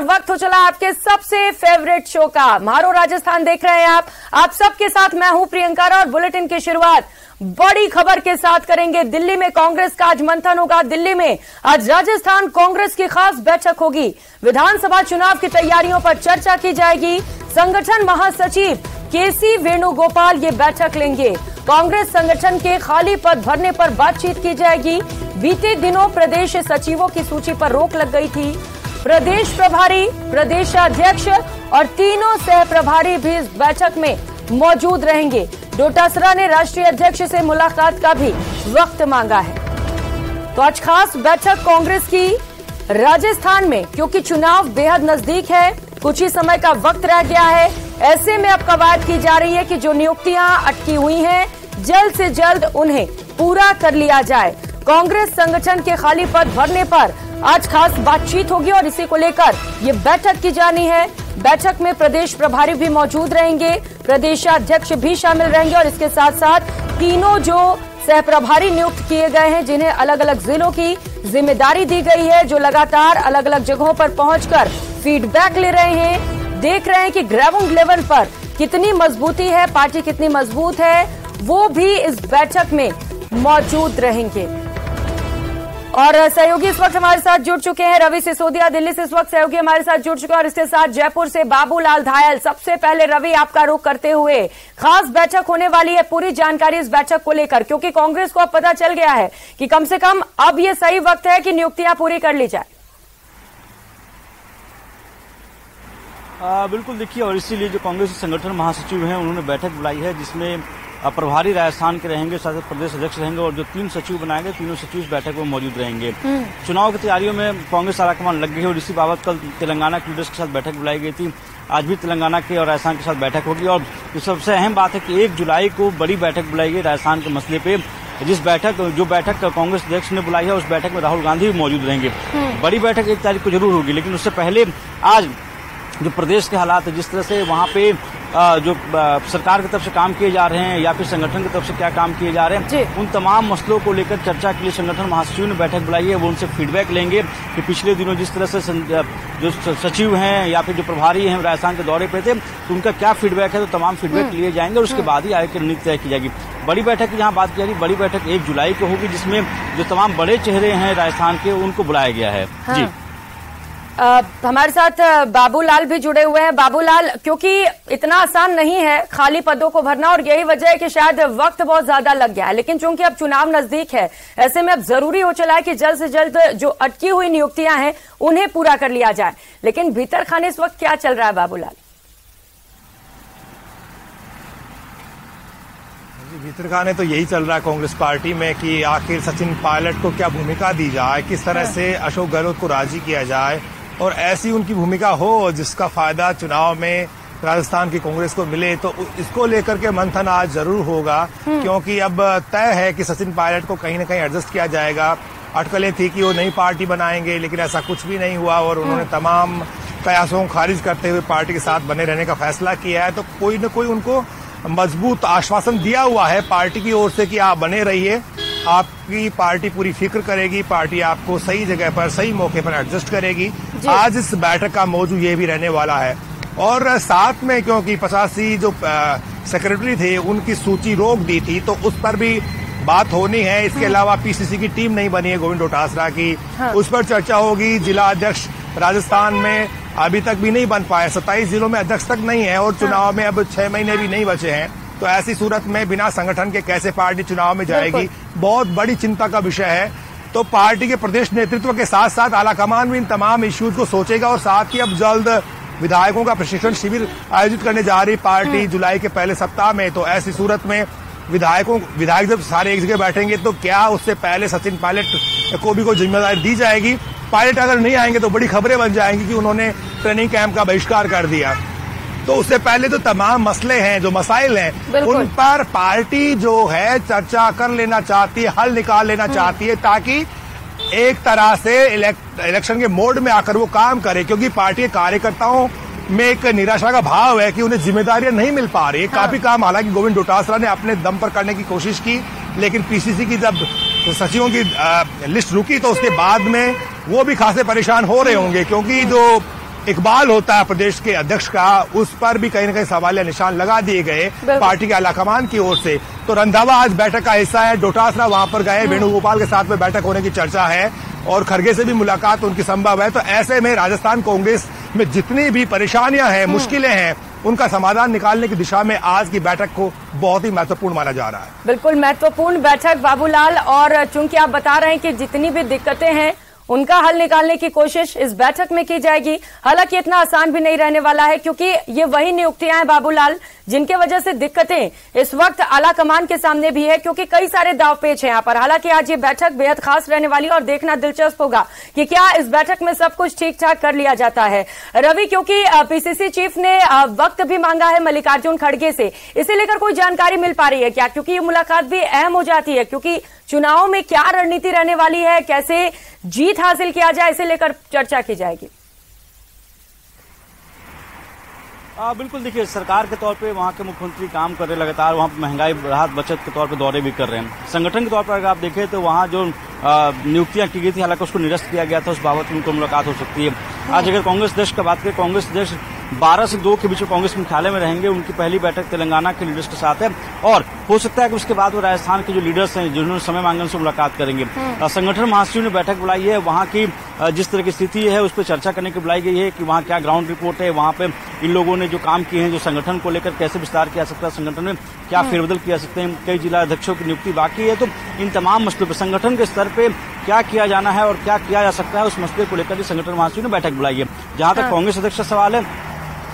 वक्त हो चला आपके सबसे फेवरेट शो का। मारो राजस्थान देख रहे हैं आप सबके साथ मैं हूं प्रियंका और बुलेटिन की शुरुआत बड़ी खबर के साथ करेंगे। दिल्ली में कांग्रेस का आज मंथन होगा। दिल्ली में आज राजस्थान कांग्रेस की खास बैठक होगी। विधानसभा चुनाव की तैयारियों पर चर्चा की जाएगी। संगठन महासचिव केसी वेणुगोपाल ये बैठक लेंगे। कांग्रेस संगठन के खाली पद भरने पर बातचीत की जाएगी। बीते दिनों प्रदेश सचिवों की सूची पर रोक लग गई थी। प्रदेश प्रभारी, प्रदेशाध्यक्ष और तीनों सह प्रभारी भी इस बैठक में मौजूद रहेंगे। डोटासरा ने राष्ट्रीय अध्यक्ष से मुलाकात का भी वक्त मांगा है। तो आज खास बैठक कांग्रेस की राजस्थान में, क्योंकि चुनाव बेहद नजदीक है, कुछ ही समय का वक्त रह गया है। ऐसे में अब कवायद की जा रही है कि जो नियुक्तियां अटकी हुई हैं जल्द से जल्द उन्हें पूरा कर लिया जाए। कांग्रेस संगठन के खाली पद भरने पर आज खास बातचीत होगी और इसी को लेकर ये बैठक की जानी है। बैठक में प्रदेश प्रभारी भी मौजूद रहेंगे, प्रदेशाध्यक्ष भी शामिल रहेंगे और इसके साथ साथ तीनों जो सह प्रभारी नियुक्त किए गए हैं, जिन्हें अलग अलग जिलों की जिम्मेदारी दी गई है, जो लगातार अलग अलग जगहों पर पहुंचकर फीडबैक ले रहे हैं, देख रहे हैं कि ग्राउंड लेवल पर कितनी मजबूती है, पार्टी कितनी मजबूत है, वो भी इस बैठक में मौजूद रहेंगे। और सहयोगी इस वक्त हमारे साथ जुड़ चुके हैं। रवि सिसोदिया दिल्ली से इस वक्त सहयोगी हमारे साथ जुड़ चुके हैं और इसके साथ जयपुर से बाबूलाल धायल। सबसे पहले रवि, आपका रुख करते हुए, खास बैठक होने वाली है, पूरी जानकारी इस बैठक को लेकर, क्योंकि कांग्रेस को अब पता चल गया है कि कम से कम अब ये सही वक्त है कि नियुक्तियां पूरी कर ली जाए। बिल्कुल, देखिए, और इसीलिए जो कांग्रेस संगठन महासचिव हैं उन्होंने बैठक बुलाई है, जिसमें प्रभारी राजस्थान के रहेंगे, साथ ही प्रदेश अध्यक्ष रहेंगे और जो 3 सचिव बनाए गए, तीनों सचिव इस बैठक में मौजूद रहेंगे। चुनाव की तैयारियों में कांग्रेस आलाकमान लग गई है और इसी बाबत कल तेलंगाना के लीडर्स के साथ बैठक बुलाई गई थी। आज भी तेलंगाना के और राजस्थान के साथ बैठक होगी और सबसे अहम बात है कि 1 जुलाई को बड़ी बैठक बुलाई गई राजस्थान के मसले पे। जो बैठक कांग्रेस अध्यक्ष ने बुलाई है, उस बैठक में राहुल गांधी भी मौजूद रहेंगे। बड़ी बैठक 1 तारीख को जरूर होगी, लेकिन उससे पहले आज जो प्रदेश के हालात है, जिस तरह से वहाँ पे जो सरकार की तरफ से काम किए जा रहे हैं या फिर संगठन की तरफ से क्या काम किए जा रहे हैं, उन तमाम मसलों को लेकर चर्चा के लिए संगठन महासचिव ने बैठक बुलाई है। वो उनसे फीडबैक लेंगे कि पिछले दिनों जिस तरह से जो सचिव हैं या फिर जो प्रभारी हैं राजस्थान के दौरे पे थे, तो उनका क्या फीडबैक है, तो तमाम फीडबैक लिए जाएंगे और उसके बाद ही आगे की रणनीति तय की जाएगी। बड़ी बैठक की जहाँ बात की जा रही, बड़ी बैठक 1 जुलाई को होगी, जिसमें जो तमाम बड़े चेहरे हैं राजस्थान के उनको बुलाया गया है। जी, हमारे साथ बाबूलाल भी जुड़े हुए हैं। बाबूलाल, क्योंकि इतना आसान नहीं है खाली पदों को भरना और यही वजह है कि शायद वक्त बहुत ज्यादा लग गया है, लेकिन चूंकि अब चुनाव नजदीक है, ऐसे में अब जरूरी हो चला है कि जल्द से जल्द जो अटकी हुई नियुक्तियां हैं उन्हें पूरा कर लिया जाए। लेकिन भीतर खाने इस वक्त क्या चल रहा है बाबूलाल? भीतर खाने तो यही चल रहा है कांग्रेस पार्टी में कि आखिर सचिन पायलट को क्या भूमिका दी जाए, किस तरह से अशोक गहलोत को राजी किया जाए और ऐसी उनकी भूमिका हो जिसका फायदा चुनाव में राजस्थान की कांग्रेस को मिले। तो इसको लेकर के मंथन आज जरूर होगा, क्योंकि अब तय है कि सचिन पायलट को कहीं न कहीं एडजस्ट किया जाएगा। अटकलें थी कि वो नई पार्टी बनाएंगे, लेकिन ऐसा कुछ भी नहीं हुआ और उन्होंने तमाम कयासों को खारिज करते हुए पार्टी के साथ बने रहने का फैसला किया है। तो कोई न कोई उनको मजबूत आश्वासन दिया हुआ है पार्टी की ओर से कि आप बने रहिए, आपकी पार्टी पूरी फिक्र करेगी, पार्टी आपको सही जगह पर सही मौके पर एडजस्ट करेगी। आज इस बैठक का मौजू ये भी रहने वाला है और साथ में क्योंकि 85 जो सेक्रेटरी थे उनकी सूची रोक दी थी, तो उस पर भी बात होनी है। इसके अलावा पीसीसी की टीम नहीं बनी है गोविंद डोटासरा की, उस पर चर्चा होगी। जिला अध्यक्ष राजस्थान में अभी तक भी नहीं बन पाए, 27 जिलों में अध्यक्ष तक नहीं है और चुनाव में अब 6 महीने भी नहीं बचे हैं। तो ऐसी सूरत में बिना संगठन के कैसे पार्टी चुनाव में जाएगी, बहुत बड़ी चिंता का विषय है। तो पार्टी के प्रदेश नेतृत्व के साथ साथ आलाकमान भी इन तमाम इश्यूज को सोचेगा और साथ ही अब जल्द विधायकों का प्रशिक्षण शिविर आयोजित करने जा रही पार्टी जुलाई के पहले सप्ताह में। तो ऐसी सूरत में विधायक जब सारे एक जगह बैठेंगे तो क्या उससे पहले सचिन पायलट को भी कोई जिम्मेदारी दी जाएगी? पायलट अगर नहीं आएंगे तो बड़ी खबरें बन जाएंगी कि उन्होंने ट्रेनिंग कैंप का बहिष्कार कर दिया। तो उससे पहले जो तमाम मसले हैं, जो मसाइल हैं, उन पर पार्टी जो है चर्चा कर लेना चाहती है, हल निकाल लेना चाहती है, ताकि एक तरह से इलेक्शन के मोड में आकर वो काम करे। क्योंकि पार्टी के कार्यकर्ताओं में एक निराशा का भाव है कि उन्हें जिम्मेदारियां नहीं मिल पा रही। काफी काम हालांकि गोविंद डोटासरा ने अपने दम पर करने की कोशिश की, लेकिन पीसीसी की जब सचिवों की लिस्ट रुकी तो उसके बाद में वो भी खासे परेशान हो रहे होंगे, क्योंकि जो इकबाल होता है प्रदेश के अध्यक्ष का, उस पर भी कहीं न कहीं सवालिया निशान लगा दिए गए पार्टी के आलाकमान की ओर से। तो रंधावा आज बैठक का हिस्सा है, डोटासरा वहां पर गए, वेणुगोपाल के साथ में बैठक होने की चर्चा है और खड़गे से भी मुलाकात उनकी संभव है। तो ऐसे में राजस्थान कांग्रेस में जितनी भी परेशानियां हैं, मुश्किलें हैं, उनका समाधान निकालने की दिशा में आज की बैठक को बहुत ही महत्वपूर्ण माना जा रहा है। बिल्कुल महत्वपूर्ण बैठक बाबूलाल, और चूंकि आप बता रहे हैं कि जितनी भी दिक्कतें हैं उनका हल निकालने की कोशिश इस बैठक में की जाएगी। हालांकि इतना आसान भी नहीं रहने वाला है, क्योंकि ये वही नियुक्तियां हैं बाबूलाल जिनके वजह से दिक्कतें इस वक्त आला कमान के सामने भी है, क्योंकि कई सारे दावपेच हैं यहाँ पर। हालांकि आज ये बैठक बेहद खास रहने वाली है और देखना दिलचस्प होगा कि क्या इस बैठक में सब कुछ ठीक ठाक कर लिया जाता है। रवि, क्योंकि पीसीसी चीफ ने वक्त भी मांगा है मल्लिकार्जुन खड़गे से, इसे लेकर कोई जानकारी मिल पा रही है क्या? क्योंकि ये मुलाकात भी अहम हो जाती है, क्योंकि चुनाव में क्या रणनीति रहने वाली है, कैसे जीत हासिल किया जाए, इसे लेकर चर्चा की जाएगी। बिल्कुल, देखिए सरकार के तौर पे वहाँ के मुख्यमंत्री काम कर रहे, लगातार वहाँ पे महंगाई राहत बचत के तौर पे दौरे भी कर रहे हैं। संगठन के तौर पर अगर आप देखें तो वहाँ जो नियुक्तियां की गई थी, हालांकि उसको निरस्त किया गया था, उस बाबत उनको मुलाकात हो सकती है। आज अगर कांग्रेस अध्यक्ष की बात करें, कांग्रेस अध्यक्ष 12 से 2 के बीच में कांग्रेस मुख्यालय में रहेंगे। उनकी पहली बैठक तेलंगाना के लीडर्स के साथ है और हो सकता है कि उसके बाद वो राजस्थान के जो लीडर्स हैं जिन्होंने समय मांगे से मुलाकात करेंगे। संगठन महासचिव ने बैठक बुलाई है, वहाँ की जिस तरह की स्थिति है उस पर चर्चा करने की बुलाई गई है कि वहाँ क्या ग्राउंड रिपोर्ट है, वहाँ पे इन लोगों ने जो काम किए हैं, जो संगठन को लेकर कैसे विस्तार किया सकता है, संगठन में क्या फेरबदल किया सकते हैं, कई जिला अध्यक्षों की नियुक्ति बाकी है। तो इन तमाम मसलों पर संगठन के स्तर पे क्या किया जाना है और क्या किया जा सकता है, उस मसले को लेकर संगठन महासचिव ने बैठक बुलाई है। जहां तक कांग्रेस अध्यक्ष का सवाल है,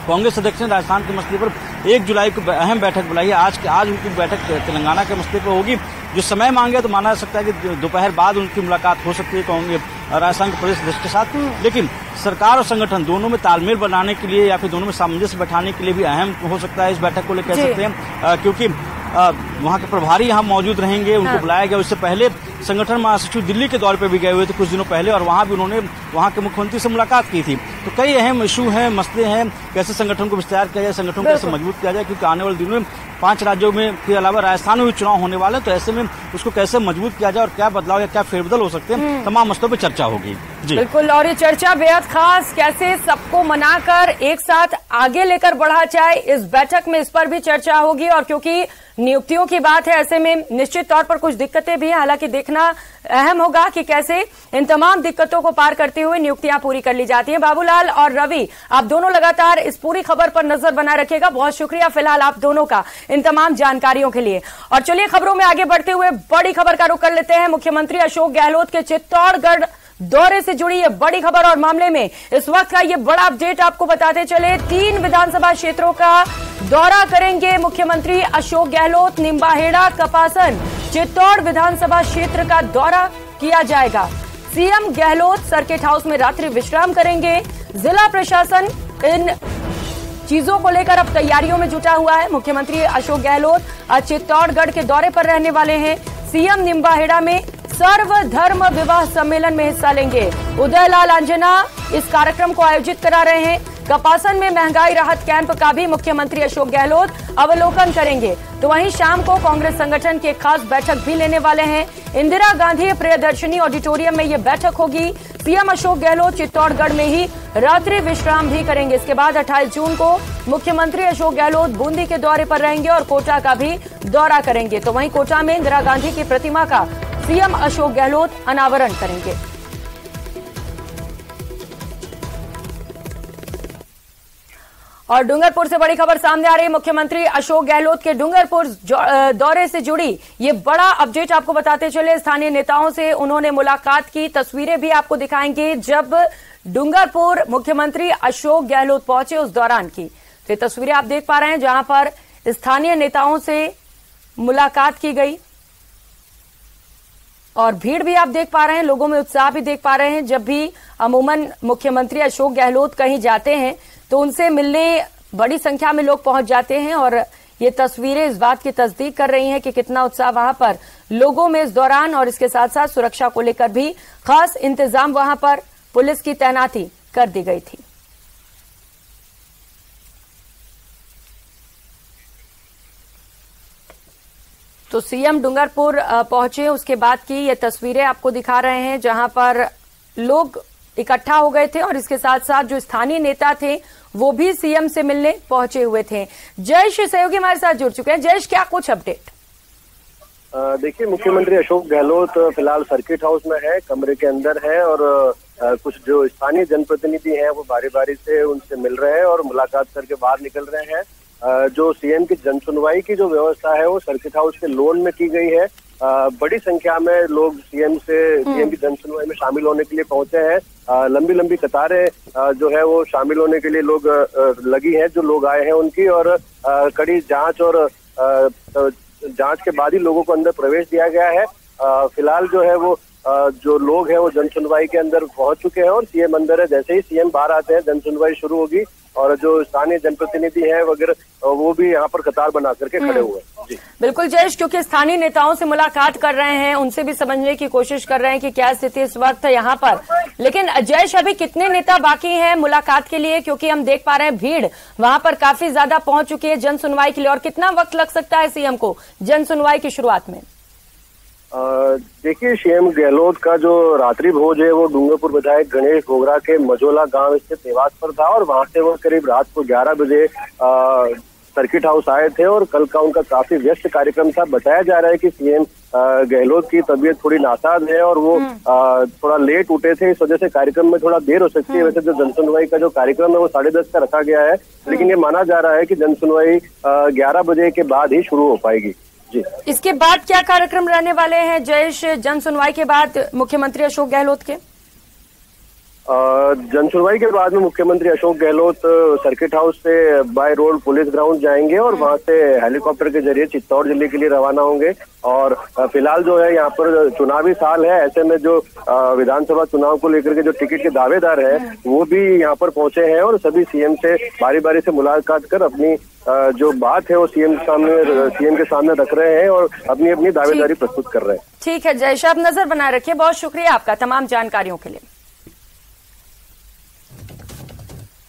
कांग्रेस अध्यक्ष ने राजस्थान के मसले पर 1 जुलाई को अहम बैठक बुलाई है। आज उनकी बैठक तेलंगाना के मसले पर होगी। जो समय मांगे तो माना जा सकता है कि दोपहर बाद उनकी मुलाकात हो सकती है कांग्रेस राजस्थान के प्रदेश अध्यक्ष के साथ। लेकिन सरकार और संगठन दोनों में तालमेल बनाने के लिए या फिर दोनों में सामंजस्य बैठाने के लिए भी अहम हो सकता है इस बैठक को लेकर कह सकते हैं, क्योंकि वहाँ के प्रभारी यहाँ मौजूद रहेंगे। उनको बुलाया गया। उससे पहले संगठन महासचिव दिल्ली के दौरे पर भी गए हुए थे कुछ दिनों पहले और वहाँ भी उन्होंने वहाँ के मुख्यमंत्री से मुलाकात की थी। तो कई अहम इशू हैं, मसले हैं, कैसे संगठन को विस्तार किया जाए, संगठन को कैसे मजबूत किया जाए, क्योंकि आने वाले दिनों में 5 राज्यों में के अलावा राजस्थान में भी चुनाव होने वाले हैं। तो ऐसे में उसको कैसे मजबूत किया जाए और क्या बदलाव या क्या फेरबदल हो सकते हैं, तमाम मसलों पर चर्चा होगी। जी बिल्कुल, और ये चर्चा बेहद खास, कैसे सबको मनाकर एक साथ आगे लेकर बढ़ा जाए, इस बैठक में इस पर भी चर्चा होगी। और क्योंकि नियुक्तियों की बात है, ऐसे में निश्चित तौर पर कुछ दिक्कतें भी हैं। हालांकि देखना अहम होगा कि कैसे इन तमाम दिक्कतों को पार करते हुए नियुक्तियां पूरी कर ली जाती हैं। बाबूलाल और रवि, आप दोनों लगातार इस पूरी खबर पर नजर बनाए रखिएगा। बहुत शुक्रिया फिलहाल आप दोनों का इन तमाम जानकारियों के लिए। और चलिए खबरों में आगे बढ़ते हुए बड़ी खबर का रुख कर लेते हैं। मुख्यमंत्री अशोक गहलोत के चित्तौड़गढ़ दौरे से जुड़ी ये बड़ी खबर और मामले में इस वक्त का ये बड़ा अपडेट आपको बताते चले। 3 विधानसभा क्षेत्रों का दौरा करेंगे मुख्यमंत्री अशोक गहलोत। निम्बाहेड़ा, कपासन, चित्तौड़ विधानसभा क्षेत्र का दौरा किया जाएगा। सीएम गहलोत सर्किट हाउस में रात्रि विश्राम करेंगे। जिला प्रशासन इन चीजों को लेकर अब तैयारियों में जुटा हुआ है। मुख्यमंत्री अशोक गहलोत आज चित्तौड़गढ़ के दौरे पर रहने वाले हैं। सीएम निम्बाहेड़ा में सर्वधर्म विवाह सम्मेलन में हिस्सा लेंगे। उदयलाल अंजना इस कार्यक्रम को आयोजित करा रहे हैं। कपासन में महंगाई राहत कैंप का भी मुख्यमंत्री अशोक गहलोत अवलोकन करेंगे। तो वहीं शाम को कांग्रेस संगठन की एक खास बैठक भी लेने वाले हैं। इंदिरा गांधी प्रियदर्शनी ऑडिटोरियम में यह बैठक होगी। सीएम अशोक गहलोत चित्तौड़गढ़ में ही रात्रि विश्राम भी करेंगे। इसके बाद 28 जून को मुख्यमंत्री अशोक गहलोत बूंदी के दौरे पर रहेंगे और कोटा का भी दौरा करेंगे। तो वहीं कोटा में इंदिरा गांधी की प्रतिमा का सीएम अशोक गहलोत अनावरण करेंगे। और डूंगरपुर से बड़ी खबर सामने आ रही है। मुख्यमंत्री अशोक गहलोत के डूंगरपुर दौरे से जुड़ी ये बड़ा अपडेट आपको बताते चले। स्थानीय नेताओं से उन्होंने मुलाकात की, तस्वीरें भी आपको दिखाएंगे जब डूंगरपुर मुख्यमंत्री अशोक गहलोत पहुंचे उस दौरान की। तो ये तस्वीरें आप देख पा रहे हैं जहां पर स्थानीय नेताओं से मुलाकात की गई और भीड़ भी आप देख पा रहे हैं, लोगों में उत्साह भी देख पा रहे हैं। जब भी अमूमन मुख्यमंत्री अशोक गहलोत कहीं जाते हैं तो उनसे मिलने बड़ी संख्या में लोग पहुंच जाते हैं और ये तस्वीरें इस बात की तस्दीक कर रही हैं कि कितना उत्साह वहां पर लोगों में इस दौरान। और इसके साथ साथ सुरक्षा को लेकर भी खास इंतजाम वहां पर पुलिस की तैनाती कर दी गई थी। तो सीएम डूंगरपुर पहुंचे, उसके बाद की ये तस्वीरें आपको दिखा रहे हैं जहां पर लोग इकट्ठा हो गए थे और इसके साथ साथ जो स्थानीय नेता थे वो भी सीएम से मिलने पहुंचे हुए थे। जयेश सहयोगी हमारे साथ जुड़ चुके हैं। जयेश, क्या कुछ अपडेट? देखिए, मुख्यमंत्री अशोक गहलोत फिलहाल सर्किट हाउस में है, कमरे के अंदर है और कुछ जो स्थानीय जनप्रतिनिधि हैं वो बारी बारी से उनसे मिल रहे हैं और मुलाकात करके बाहर निकल रहे हैं। जो सीएम की जनसुनवाई की जो व्यवस्था है वो सर्किट हाउस के लॉन में की गई है। बड़ी संख्या में लोग सीएम की जनसुनवाई में शामिल होने के लिए पहुंचे हैं। लंबी लंबी कतारें जो है वो शामिल होने के लिए लोग लगी हैं, जो लोग आए हैं उनकी, और कड़ी जांच और जांच के बाद ही लोगों को अंदर प्रवेश दिया गया है। फिलहाल जो है वो जो लोग हैं वो जनसुनवाई के अंदर पहुंच चुके हैं और सीएम अंदर है। जैसे ही सीएम बाहर आते हैं जनसुनवाई शुरू होगी और जो स्थानीय जनप्रतिनिधि हैं वगैरह वो भी यहाँ पर कतार बना करके खड़े हुए हैं। जी बिल्कुल जयेश, क्योंकि स्थानीय नेताओं से मुलाकात कर रहे हैं, उनसे भी समझने की कोशिश कर रहे हैं कि क्या स्थिति इस वक्त है यहाँ पर। लेकिन जयेश, अभी कितने नेता बाकी हैं मुलाकात के लिए? क्योंकि हम देख पा रहे हैं भीड़ वहां पर काफी ज्यादा पहुंच चुकी है जन सुनवाई के लिए, और कितना वक्त लग सकता है सीएम को जन सुनवाई की शुरुआत में? देखिए, सीएम गहलोत का जो रात्रि भोज है वो डूंगरपुर विधायक गणेश घोगरा के मझोला गांव स्थित निवास पर था और वहां से वो करीब रात को 11 बजे सर्किट हाउस आए थे और कल का उनका काफी व्यस्त कार्यक्रम था। बताया जा रहा है कि सीएम गहलोत की तबीयत थोड़ी नासाज है और वो थोड़ा लेट उठे थे, इस वजह से कार्यक्रम में थोड़ा देर हो सकती है। वैसे जो जनसुनवाई का जो कार्यक्रम है वो 10:30 का रखा गया है, लेकिन ये माना जा रहा है कि जनसुनवाई 11 बजे के बाद ही शुरू हो पाएगी। जी, इसके बाद क्या कार्यक्रम रहने वाले हैं जयेश, जन सुनवाई के बाद मुख्यमंत्री अशोक गहलोत के? जनसुनवाई के बाद में मुख्यमंत्री अशोक गहलोत सर्किट हाउस से बाय रोड पुलिस ग्राउंड जाएंगे और वहां से हेलीकॉप्टर के जरिए चित्तौड़ जिले के लिए रवाना होंगे। और फिलहाल जो है यहाँ पर चुनावी साल है, ऐसे में जो विधानसभा चुनाव को लेकर के जो टिकट के दावेदार हैं वो भी यहाँ पर पहुंचे हैं और सभी सीएम से बारी बारी से मुलाकात कर अपनी जो बात है वो सीएम के सामने रख रहे हैं और अपनी अपनी दावेदारी प्रस्तुत कर रहे हैं। ठीक है जयेश, आप नजर बनाए रखिए। बहुत शुक्रिया आपका तमाम जानकारियों के लिए।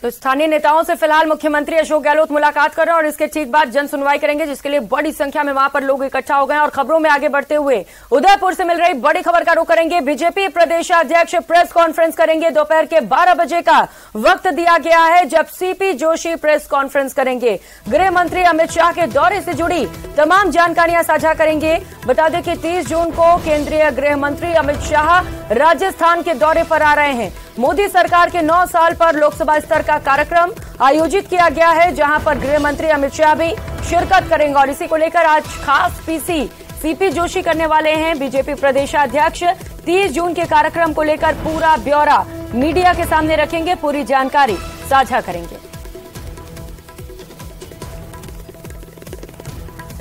तो स्थानीय नेताओं से फिलहाल मुख्यमंत्री अशोक गहलोत मुलाकात कर रहे हैं और इसके ठीक बाद जन सुनवाई करेंगे, जिसके लिए बड़ी संख्या में वहां पर लोग इकट्ठा हो गए हैं। और खबरों में आगे बढ़ते हुए उदयपुर से मिल रही बड़ी खबर का रुख करेंगे। बीजेपी प्रदेशाध्यक्ष प्रेस कॉन्फ्रेंस करेंगे। दोपहर के 12 बजे का वक्त दिया गया है जब सीपी जोशी प्रेस कॉन्फ्रेंस करेंगे। गृह मंत्री अमित शाह के दौरे से जुड़ी तमाम जानकारियां साझा करेंगे। बता दें कि 30 जून को केंद्रीय गृह मंत्री अमित शाह राजस्थान के दौरे पर आ रहे हैं। मोदी सरकार के 9 साल पर लोकसभा स्तर का कार्यक्रम आयोजित किया गया है, जहां पर गृह मंत्री अमित शाह भी शिरकत करेंगे और इसी को लेकर आज खास पीसी सीपी जोशी करने वाले हैं बीजेपी प्रदेशाध्यक्ष। 30 जून के कार्यक्रम को लेकर पूरा ब्यौरा मीडिया के सामने रखेंगे, पूरी जानकारी साझा करेंगे।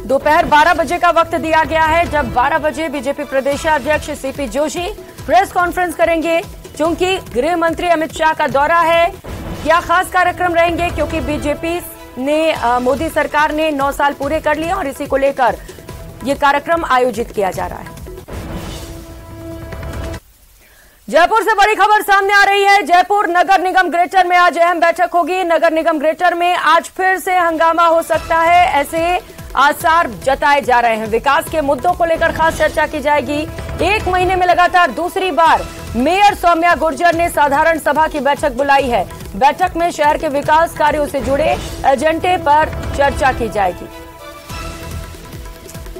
दोपहर 12 बजे का वक्त दिया गया है जब 12 बजे बीजेपी प्रदेशाध्यक्ष सीपी जोशी प्रेस कॉन्फ्रेंस करेंगे। क्योंकि गृह मंत्री अमित शाह का दौरा है, क्या खास कार्यक्रम रहेंगे? क्योंकि बीजेपी ने मोदी सरकार ने 9 साल पूरे कर लिए और इसी को लेकर ये कार्यक्रम आयोजित किया जा रहा है। जयपुर से बड़ी खबर सामने आ रही है। जयपुर नगर निगम ग्रेटर में आज अहम बैठक होगी। नगर निगम ग्रेटर में आज फिर से हंगामा हो सकता है, ऐसे आसार जताए जा रहे हैं। विकास के मुद्दों को लेकर खास चर्चा की जाएगी। 1 महीने में लगातार दूसरी बार मेयर सौम्या गुर्जर ने साधारण सभा की बैठक बुलाई है। बैठक में शहर के विकास कार्यों से जुड़े एजेंडे पर चर्चा की जाएगी।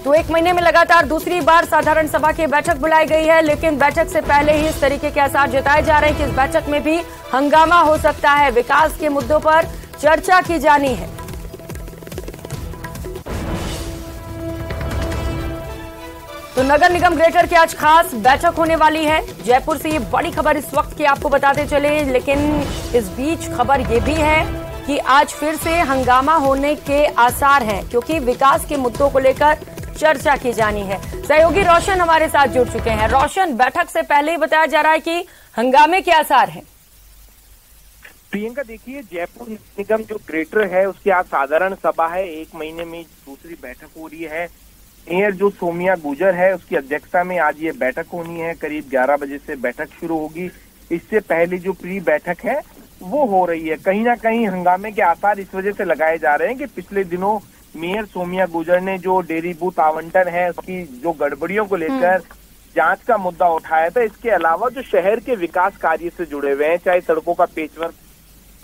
तो 1 महीने में लगातार दूसरी बार साधारण सभा की बैठक बुलाई गई है, लेकिन बैठक से पहले ही इस तरीके के आसार जताए जा रहे हैं कि इस बैठक में भी हंगामा हो सकता है। विकास के मुद्दों पर चर्चा की जानी है। तो नगर निगम ग्रेटर की आज खास बैठक होने वाली है। जयपुर से ये बड़ी खबर इस वक्त की आपको बताते चले, लेकिन इस बीच खबर ये भी है कि आज फिर से हंगामा होने के आसार हैं, क्योंकि विकास के मुद्दों को लेकर चर्चा की जानी है। सहयोगी रोशन हमारे साथ जुड़ चुके हैं। रोशन, बैठक से पहले ही बताया जा रहा है कि हंगामे के आसार हैं। प्रियंका, देखिए, जयपुर निगम जो ग्रेटर है उसकी आज साधारण सभा है। 1 महीने में दूसरी बैठक हो रही है। मेयर जो सौम्या गुर्जर है उसकी अध्यक्षता में आज ये बैठक होनी है। करीब 11 बजे से बैठक शुरू होगी। इससे पहले जो प्री बैठक है वो हो रही है। कहीं ना कहीं हंगामे के आसार इस वजह से लगाए जा रहे हैं कि पिछले दिनों मेयर सौम्या गुर्जर ने जो डेयरी बूथ आवंटन है उसकी जो गड़बड़ियों को लेकर जांच का मुद्दा उठाया था। इसके अलावा जो शहर के विकास कार्य से जुड़े हुए हैं, चाहे सड़कों का पेचवर्क,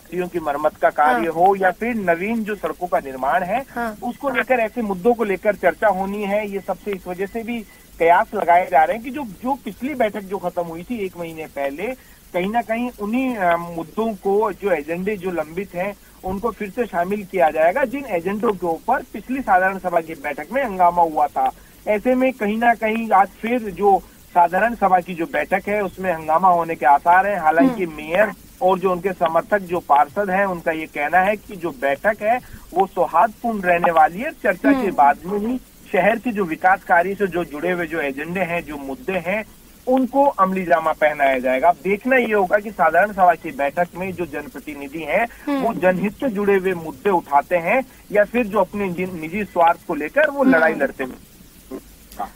की मरम्मत का कार्य हो या फिर नवीन जो सड़कों का निर्माण है, उसको लेकर, ऐसे मुद्दों को लेकर चर्चा होनी है। ये सबसे इस वजह से भी कयास लगाए जा रहे हैं कि जो पिछली बैठक जो खत्म हुई थी 1 महीने पहले, कहीं ना कहीं उन्हीं मुद्दों को, जो एजेंडे जो लंबित हैं, उनको फिर से शामिल किया जाएगा, जिन एजेंडों के ऊपर पिछली साधारण सभा की बैठक में हंगामा हुआ था। ऐसे में कहीं ना कहीं आज फिर जो साधारण सभा की जो बैठक है उसमें हंगामा होने के आसार हैं। हालांकि मेयर और जो उनके समर्थक, जो पार्षद हैं, उनका ये कहना है कि जो बैठक है वो सौहार्दपूर्ण रहने वाली है। चर्चा के बाद में ही शहर के जो विकास कार्य से जो जुड़े हुए जो एजेंडे हैं, जो मुद्दे हैं, उनको अमली जामा पहनाया जाएगा। अब देखना ये होगा कि साधारण सभा की बैठक में जो जनप्रतिनिधि हैं वो जनहित से जुड़े हुए मुद्दे उठाते हैं या फिर जो अपने निजी स्वार्थ को लेकर वो लड़ाई लड़ते हैं।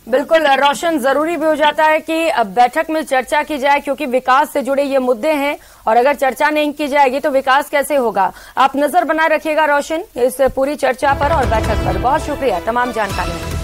बिल्कुल रोशन, जरूरी भी हो जाता है कि अब बैठक में चर्चा की जाए, क्योंकि विकास से जुड़े ये मुद्दे हैं और अगर चर्चा नहीं की जाएगी तो विकास कैसे होगा। आप नजर बनाए रखिएगा रोशन इस पूरी चर्चा पर और बैठक पर। बहुत शुक्रिया तमाम जानकारी।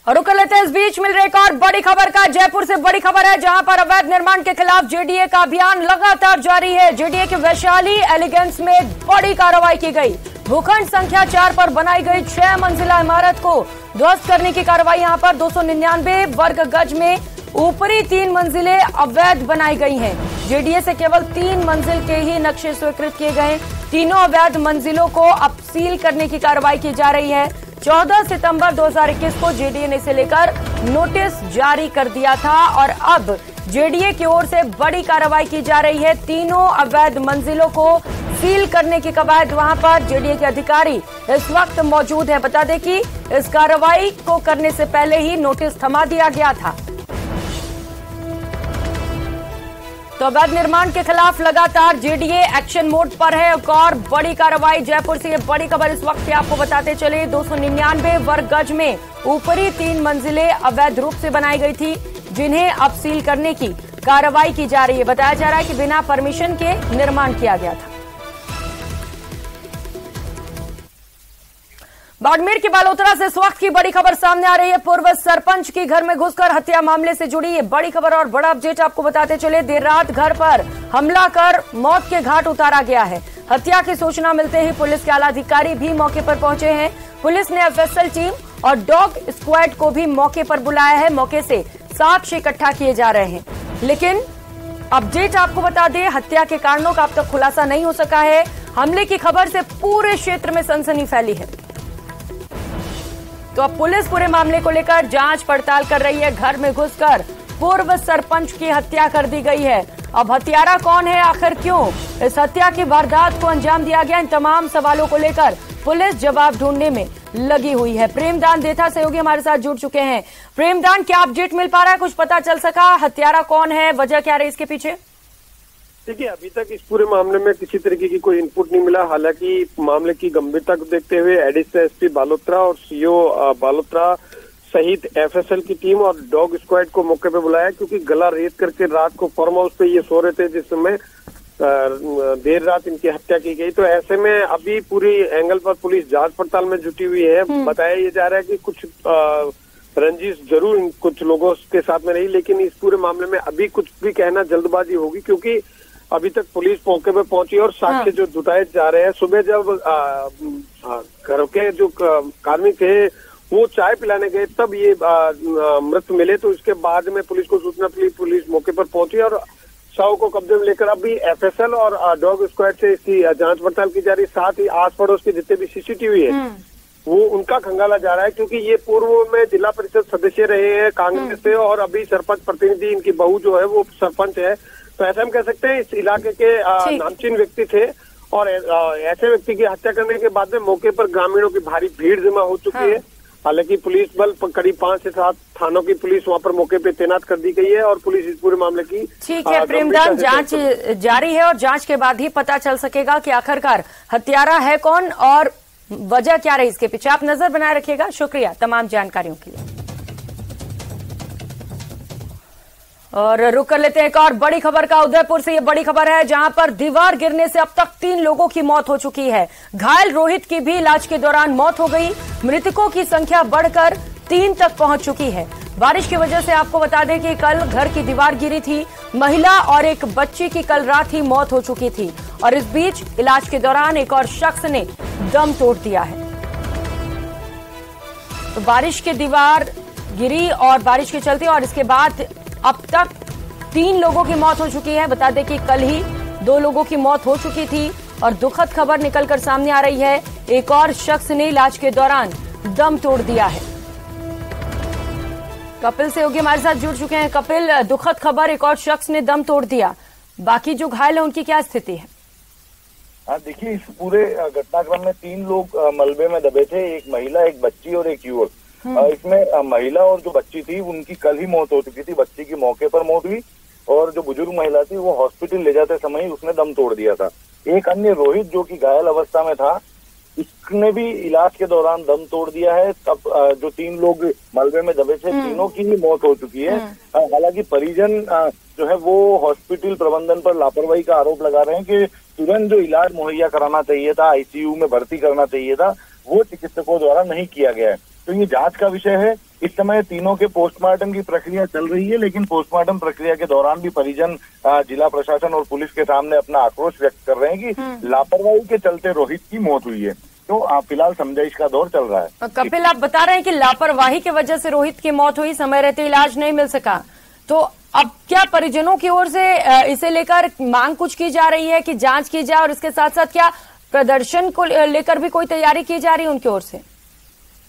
और रुक लेते हैं, इस बीच मिल रही एक और बड़ी खबर का। जयपुर से बड़ी खबर है, जहां पर अवैध निर्माण के खिलाफ जेडीए का अभियान लगातार जारी है। जेडीए के वैशाली एलिगेंस में बड़ी कार्रवाई की गई। भूखंड संख्या 4 पर बनाई गई 6 मंजिला इमारत को ध्वस्त करने की कार्रवाई यहां पर 299 वर्ग गज में ऊपरी 3 मंजिलें अवैध बनाई गई हैं। जेडीए से केवल 3 मंजिल के ही नक्शे स्वीकृत किए गए। तीनों अवैध मंजिलों को अब सील करने की कार्रवाई की जा रही है। 14 सितंबर 2021 को जेडीए ने इसे लेकर नोटिस जारी कर दिया था और अब जेडीए की ओर से बड़ी कार्रवाई की जा रही है। तीनों अवैध मंजिलों को सील करने की कवायद वहां पर जेडीए के अधिकारी इस वक्त मौजूद है। बता दें कि इस कार्रवाई को करने से पहले ही नोटिस थमा दिया गया था। तो अवैध निर्माण के खिलाफ लगातार जेडीए एक्शन मोड पर है। एक और बड़ी कार्रवाई जयपुर से, ये बड़ी खबर इस वक्त की आपको बताते चले। 299 वर्ग गज में ऊपरी 3 मंजिलें अवैध रूप से बनाई गई थी, जिन्हें अब सील करने की कार्रवाई की जा रही है। बताया जा रहा है कि बिना परमिशन के निर्माण किया गया था। बाड़मेर के बालोतरा से इस वक्त की बड़ी खबर सामने आ रही है। पूर्व सरपंच की घर में घुसकर हत्या मामले से जुड़ी ये बड़ी खबर और बड़ा अपडेट आपको बताते चले। देर रात घर पर हमला कर मौत के घाट उतारा गया है। हत्या की सूचना मिलते ही पुलिस के आला अधिकारी भी मौके पर पहुंचे हैं। पुलिस ने एफएसएल टीम और डॉग स्क्वाड को भी मौके पर बुलाया है। मौके से साक्ष्य इकट्ठा किए जा रहे हैं, लेकिन अपडेट आपको बता दें, हत्या के कारणों का अब तक खुलासा नहीं हो सका है। हमले की खबर से पूरे क्षेत्र में सनसनी फैली है। तो अब पुलिस पूरे मामले को लेकर जांच पड़ताल कर रही है। घर में घुसकर पूर्व सरपंच की हत्या कर दी गई है। अब हत्यारा कौन है, आखिर क्यों इस हत्या की वारदात को अंजाम दिया गया, इन तमाम सवालों को लेकर पुलिस जवाब ढूंढने में लगी हुई है। प्रेमदान देथा सहयोगी हमारे साथ जुड़ चुके हैं। प्रेमदान, क्या अपडेट मिल पा रहा है, कुछ पता चल सका, हत्यारा कौन है, वजह क्या रही इसके पीछे? देखिए, अभी तक इस पूरे मामले में किसी तरीके की कोई इनपुट नहीं मिला। हालांकि मामले की गंभीरता को देखते हुए एडिशनल एसपी बालोतरा और सीओ बालोतरा सहित एफएसएल की टीम और डॉग स्क्वाड को मौके पे बुलाया, क्योंकि गला रेत करके रात को फार्म हाउस पे ये सो रहे थे, जिस समय देर रात इनकी हत्या की गई। तो ऐसे में अभी पूरी एंगल पर पुलिस जांच पड़ताल में जुटी हुई है। बताया ये जा रहा है कि कुछ रंजिश जरूर कुछ लोगों के साथ में रही, लेकिन इस पूरे मामले में अभी कुछ भी कहना जल्दबाजी होगी, क्योंकि अभी तक पुलिस मौके पे पहुंची और साक्ष्य जो जुटाए जा रहे हैं। सुबह जब घर के जो कार्मिक थे वो चाय पिलाने गए, तब ये मृत मिले। तो इसके बाद में पुलिस को सूचना मिली, पुलिस मौके पर पहुंची और शव को कब्जे में लेकर अभी एफएसएल और डॉग स्क्वाड से इसकी जांच पड़ताल की जा रही। साथ ही आस पड़ोस के जितने भी सीसीटीवी है वो उनका खंगाला जा रहा है, क्योंकि ये पूर्व में जिला परिषद सदस्य रहे हैं कांग्रेस से और अभी सरपंच प्रतिनिधि, इनकी बहू जो है वो सरपंच है। तो ऐसा हम कह सकते हैं इस इलाके के नामचीन व्यक्ति थे और ऐसे व्यक्ति की हत्या करने के बाद में मौके पर ग्रामीणों की भारी भीड़ जमा हो चुकी है। हालांकि पुलिस बल करीब 5 से 7 थानों की पुलिस वहां पर मौके पे तैनात कर दी गई है और पुलिस इस पूरे मामले की ठीक है प्रेमदान, जांच जारी है और जांच के बाद ही पता चल सकेगा कि आखिरकार हत्यारा है कौन और वजह क्या रही इसके पीछे। आप नजर बनाए रखिएगा। शुक्रिया तमाम जानकारियों के लिए। और रुक कर लेते हैं एक और बड़ी खबर का। उदयपुर से ये बड़ी खबर है, जहां पर दीवार गिरने से अब तक 3 लोगों की मौत हो चुकी है। घायल रोहित की भी इलाज के दौरान मौत हो गई। मृतकों की संख्या बढ़कर 3 तक पहुंच चुकी है। बारिश की वजह से आपको बता दें कि कल घर की दीवार गिरी थी। महिला और एक बच्ची की कल रात ही मौत हो चुकी थी और इस बीच इलाज के दौरान एक और शख्स ने दम तोड़ दिया है। तो बारिश की दीवार गिरी और बारिश के चलते और इसके बाद अब तक 3 लोगों की मौत हो चुकी है। बता दें कि कल ही 2 लोगों की मौत हो चुकी थी और दुखद खबर निकलकर सामने आ रही है, एक और शख्स ने इलाज के दौरान दम तोड़ दिया है। कपिल सहयोगी हमारे साथ जुड़ चुके हैं। कपिल, दुखद खबर, एक और शख्स ने दम तोड़ दिया, बाकी जो घायल है उनकी क्या स्थिति है? हाँ, देखिए, इस पूरे घटनाक्रम में 3 लोग मलबे में दबे थे, एक महिला, एक बच्ची और एक युवक। इसमें महिला और जो बच्ची थी उनकी कल ही मौत हो चुकी थी। बच्ची की मौके पर मौत हुई और जो बुजुर्ग महिला थी वो हॉस्पिटल ले जाते समय ही उसने दम तोड़ दिया था। एक अन्य रोहित जो कि घायल अवस्था में था, इसने भी इलाज के दौरान दम तोड़ दिया है। तब जो 3 लोग मलबे में दबे थे, तीनों की ही मौत हो चुकी है। हालांकि परिजन जो है वो हॉस्पिटल प्रबंधन पर लापरवाही का आरोप लगा रहे हैं कि तुरंत जो इलाज मुहैया कराना चाहिए था, आईसीयू में भर्ती करना चाहिए था, वो चिकित्सकों द्वारा नहीं किया गया है। तो ये जांच का विषय है। इस समय तीनों के पोस्टमार्टम की प्रक्रिया चल रही है, लेकिन पोस्टमार्टम प्रक्रिया के दौरान भी परिजन जिला प्रशासन और पुलिस के सामने अपना आक्रोश व्यक्त कर रहे हैं कि लापरवाही के चलते रोहित की मौत हुई है। तो फिलहाल समझाइश का दौर चल रहा है। कपिल, आप बता रहे हैं कि लापरवाही की वजह से रोहित की मौत हुई, समय रहते इलाज नहीं मिल सका, तो अब क्या परिजनों की ओर से इसे लेकर मांग कुछ की जा रही है कि जांच की जाए और इसके साथ साथ क्या प्रदर्शन को लेकर भी कोई तैयारी की जा रही है उनकी ओर से?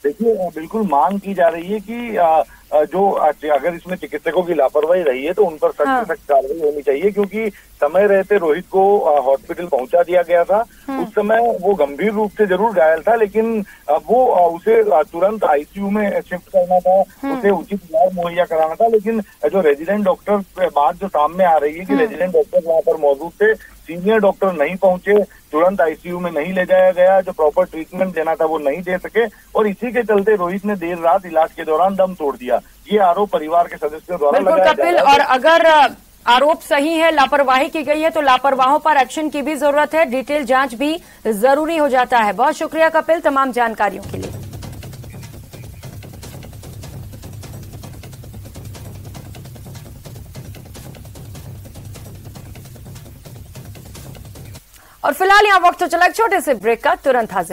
देखिए, बिल्कुल मांग की जा रही है कि जो अगर इसमें चिकित्सकों की लापरवाही रही है तो उन पर सख्त सख्त कार्रवाई होनी चाहिए, क्योंकि समय रहते रोहित को हॉस्पिटल पहुंचा दिया गया था। उस समय वो गंभीर रूप से जरूर घायल था, लेकिन वो उसे तुरंत आईसीयू में शिफ्ट करना था, उसे उचित इलाज मुहैया कराना था। लेकिन जो रेजिडेंट डॉक्टर बात जो सामने आ रही है कि रेजिडेंट डॉक्टर वहाँ पर मौजूद थे, सीनियर डॉक्टर नहीं पहुंचे, तुरंत आईसीयू में नहीं ले जाया गया, जो प्रॉपर ट्रीटमेंट देना था वो नहीं दे सके और इसी के चलते रोहित ने देर रात इलाज के दौरान दम तोड़ दिया। ये आरोप परिवार के सदस्यों द्वारा लगाया जा रहा है। और अगर आरोप सही है, लापरवाही की गई है, तो लापरवाहों पर एक्शन की भी जरूरत है, डिटेल जांच भी जरूरी हो जाता है। बहुत शुक्रिया कपिल तमाम जानकारियों के लिए। और फिलहाल यहाँ वक्त तो चला छोटे से ब्रेक का, तुरंत हाजिर।